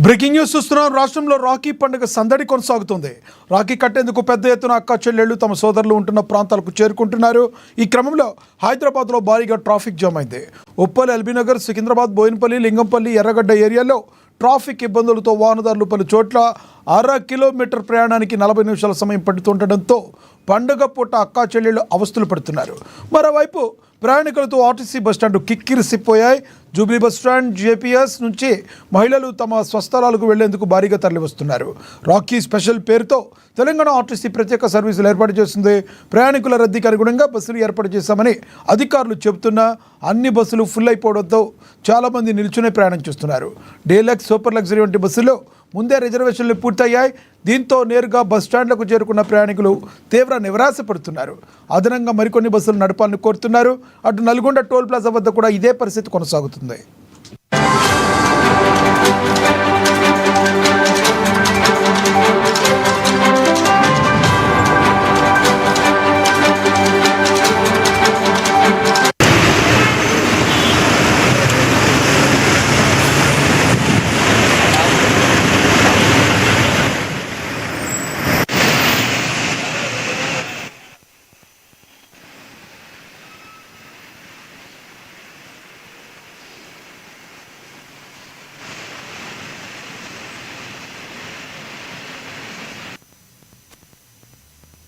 Breaking news చూస్తున్నాం. రాష్ట్రంలో రాఖీ పండుగ సందడి కొనసాగుతుంది. రాఖీ కట్టేందుకు పెద్ద ఎత్తున అక్క చెల్లెళ్లు తమ సోదరులు ఉంటున్న ప్రాంతాలకు చేరుకుంటున్నారు. ఈ క్రమంలో హైదరాబాద్లో భారీగా ట్రాఫిక్ జామ్ అయింది. ఉప్పల్, ఎల్బీనగర్, సికింద్రాబాద్, బోయినపల్లి, లింగంపల్లి, ఎర్రగడ్డ ఏరియాలో ట్రాఫిక్ ఇబ్బందులతో వాహనదారులు పలు చోట్ల 1/2 కిలోమీటర్ ప్రయాణానికి 40 నిమిషాల సమయం పడుతుండటంతో పండుగ పూట అక్కా చెల్లెళ్లు అవస్థలు పడుతున్నారు. మరోవైపు ప్రయాణికులతో ఆర్టీసీ బస్టాండ్ కిక్కిరిసిపోయాయి. జూబ్లీ బస్టాండ్, జేపీఎస్ నుంచి మహిళలు తమ స్వస్థలాలకు వెళ్లేందుకు భారీగా తరలివస్తున్నారు. రాఖీ స్పెషల్ పేరుతో తెలంగాణ ఆర్టీసీ ప్రత్యేక సర్వీసులు ఏర్పాటు చేస్తుంది. ప్రయాణికుల రద్దీకి అనుగుణంగా బస్సులు ఏర్పాటు చేశామని అధికారులు చెబుతున్నా అన్ని బస్సులు ఫుల్ అయిపోవడంతో చాలామంది నిల్చునే ప్రయాణం చేస్తున్నారు. డీలక్స్, సూపర్ లగ్జరీ వంటి బస్సుల్లో ముందే రిజర్వేషన్లు పూర్తయ్యాయి. దీంతో నేరుగా బస్టాండ్లకు చేరుకున్న ప్రయాణికులు తీవ్ర నిరాశపడుతున్నారు. అదనంగా మరికొన్ని బస్సులు నడపాలని కోరుతున్నారు. అటు నల్గొండ టోల్ ప్లాజా వద్ద కూడా ఇదే పరిస్థితి కొనసాగుతుంది.